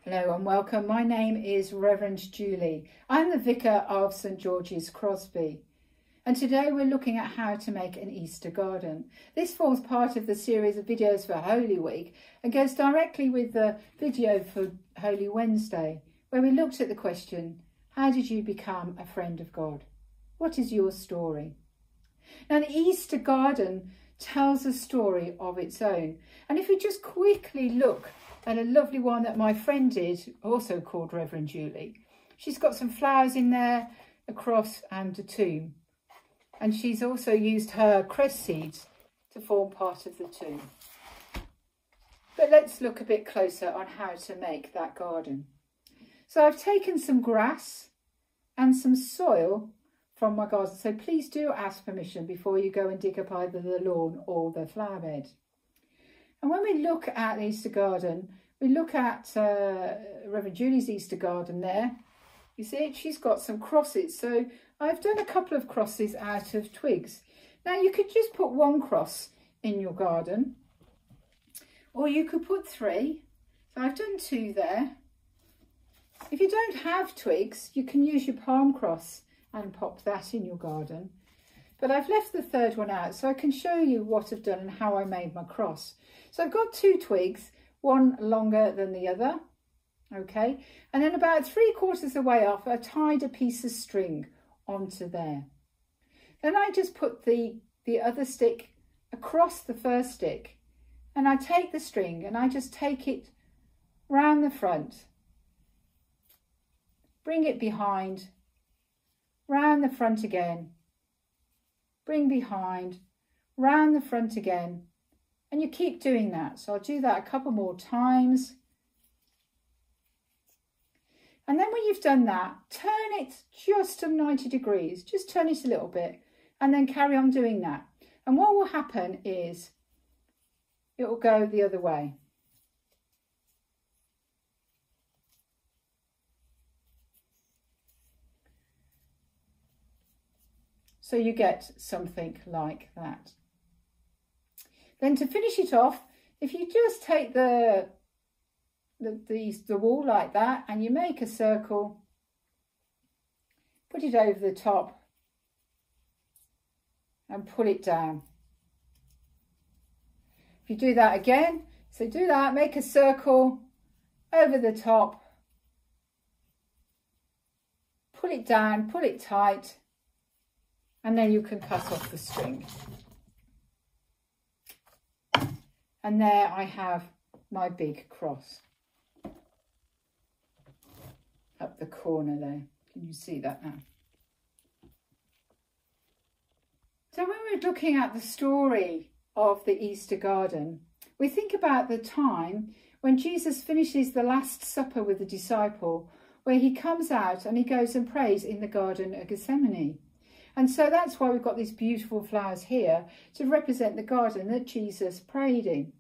Hello and welcome. My name is Reverend Julie. I'm the Vicar of St George's, Crosby. And today we're looking at how to make an Easter garden. This forms part of the series of videos for Holy Week and goes directly with the video for Holy Wednesday, where we looked at the question, how did you become a friend of God? What is your story? Now the Easter garden tells a story of its own. And if we just quickly look at a lovely one that my friend did, also called Reverend Julie. She's got some flowers in there, a cross and a tomb. And she's also used her cress seeds to form part of the tomb. But let's look a bit closer on how to make that garden. So I've taken some grass and some soil from my garden. So please do ask permission before you go and dig up either the lawn or the flower bed. And when we look at the Easter garden, we look at Reverend Julie's Easter garden there. You see it? She's got some crosses. So I've done a couple of crosses out of twigs. Now you could just put one cross in your garden, or you could put three. So I've done two there. If you don't have twigs, you can use your palm cross and pop that in your garden. But I've left the third one out so I can show you what I've done and how I made my cross. So I've got two twigs, one longer than the other, okay? And then about 3/4 of the way off, I tied a piece of string onto there. Then I just put the other stick across the first stick, and I take the string and I just take it round the front, bring it behind, round the front again, bring behind, round the front again, and you keep doing that. So I'll do that a couple more times. And then when you've done that, turn it just to 90 degrees, just turn it a little bit, and then carry on doing that. And what will happen is it will go the other way. So you get something like that. Then to finish it off, if you just take the wall like that and you make a circle, put it over the top and pull it down. If you do that again, so do that, make a circle over the top, pull it down, pull it tight, and then you can cut off the string. And there I have my big cross up the corner there. Can you see that now? So when we're looking at the story of the Easter garden, we think about the time when Jesus finishes the Last Supper with the disciple, where he comes out and he goes and prays in the Garden of Gethsemane. And so that's why we've got these beautiful flowers here to represent the garden that Jesus prayed in.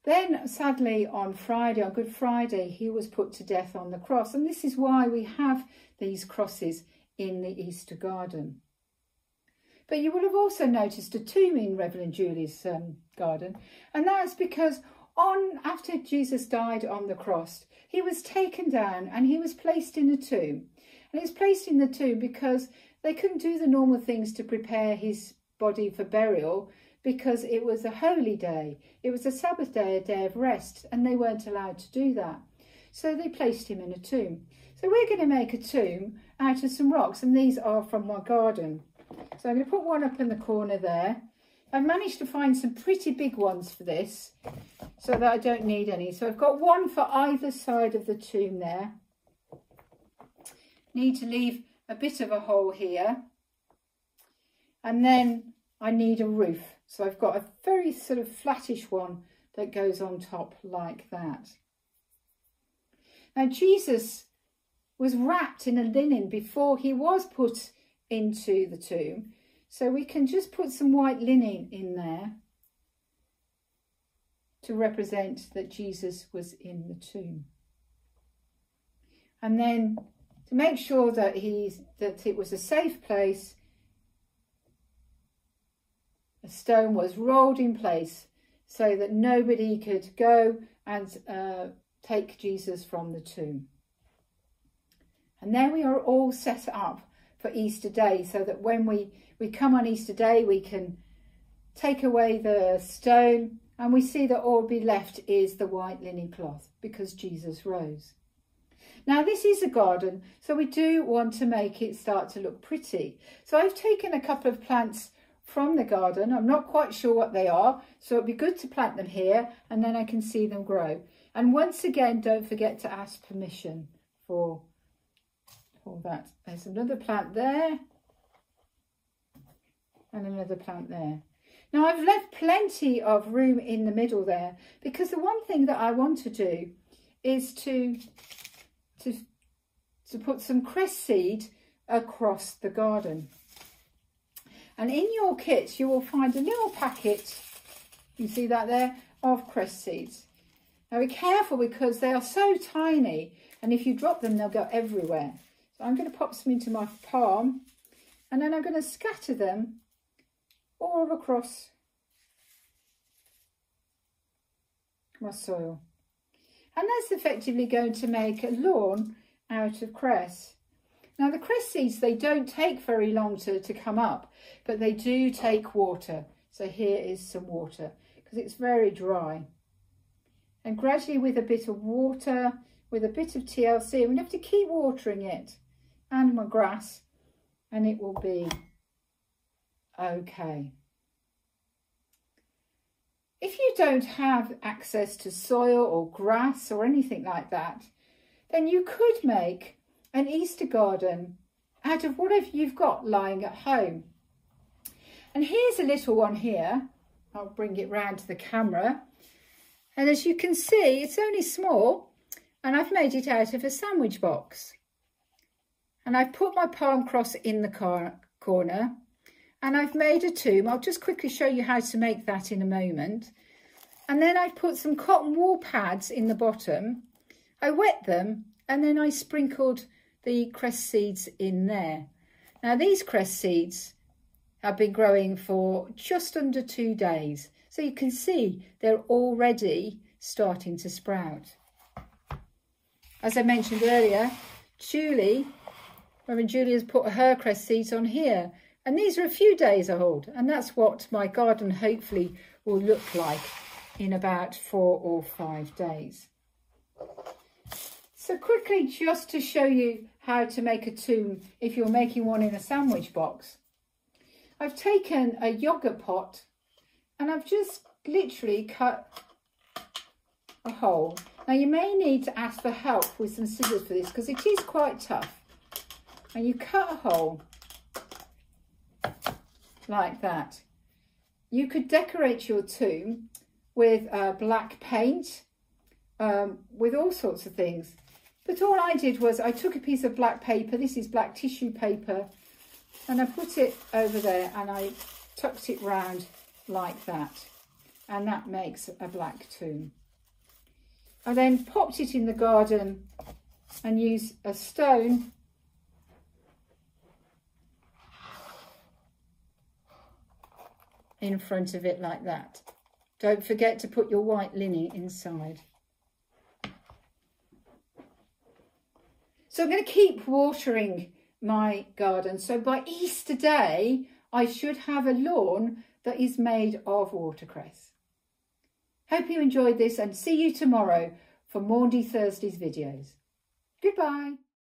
Then, sadly, on Friday, on Good Friday, he was put to death on the cross. And this is why we have these crosses in the Easter garden. But you will have also noticed a tomb in Reverend Julie's garden. And that's because after Jesus died on the cross, he was taken down and he was placed in a tomb. And he was placed in the tomb because they couldn't do the normal things to prepare his body for burial, because it was a holy day. It was a Sabbath day, a day of rest, and they weren't allowed to do that. So they placed him in a tomb. So we're going to make a tomb out of some rocks, and these are from my garden. So I'm going to put one up in the corner there. I've managed to find some pretty big ones for this, so that I don't need any. So I've got one for either side of the tomb there. Need to leave a bit of a hole here. And then I need a roof. So I've got a very sort of flattish one that goes on top like that. Now Jesus was wrapped in a linen before he was put into the tomb. So we can just put some white linen in there to represent that Jesus was in the tomb. And then to make sure that it was a safe place, a stone was rolled in place so that nobody could go and take Jesus from the tomb. And there we are all set up for Easter Day, so that when we come on Easter Day, we can take away the stone and we see that all be left is the white linen cloth, because Jesus rose. Now this is a garden, so we do want to make it start to look pretty. So I've taken a couple of plants from the garden. I'm not quite sure what they are, so it'd be good to plant them here and then I can see them grow. And once again, don't forget to ask permission for that. There's another plant there and another plant there. Now I've left plenty of room in the middle there, because the one thing that I want to do is to put some cress seed across the garden. And in your kits you will find a little packet, you see that there, of cress seeds. Now be careful, because they are so tiny and if you drop them they'll go everywhere. So I'm going to pop some into my palm and then I'm going to scatter them all across my soil. And that's effectively going to make a lawn out of cress. Now the cress seeds, they don't take very long to come up, but they do take water. So here is some water, because it's very dry. And gradually, with a bit of water, with a bit of TLC, we have to keep watering it, and my grass, and it will be okay. If you don't have access to soil or grass or anything like that, then you could make an Easter garden out of whatever you've got lying at home. And here's a little one here. I'll bring it round to the camera. And as you can see, it's only small, and I've made it out of a sandwich box. And I've put my palm cross in the corner, and I've made a tomb. I'll just quickly show you how to make that in a moment. And then I've put some cotton wool pads in the bottom. I wet them, and then I sprinkled the cress seeds in there. Now these cress seeds have been growing for just under 2 days. So you can see they're already starting to sprout. As I mentioned earlier, Reverend Julie has put her cress seeds on here. And these are a few days old. And that's what my garden hopefully will look like in about 4 or 5 days. So quickly, just to show you how to make a tomb if you're making one in a sandwich box. I've taken a yogurt pot and I've just literally cut a hole. Now you may need to ask for help with some scissors for this, because it is quite tough. And you cut a hole like that. You could decorate your tomb with black paint, with all sorts of things. But all I did was I took a piece of black paper, this is black tissue paper, and I put it over there and I tucked it round like that. And that makes a black tomb. I then popped it in the garden and used a stone in front of it like that. Don't forget to put your white linen inside. So I'm going to keep watering my garden. So by Easter Day, I should have a lawn that is made of watercress. Hope you enjoyed this, and see you tomorrow for Maundy Thursday's videos. Goodbye.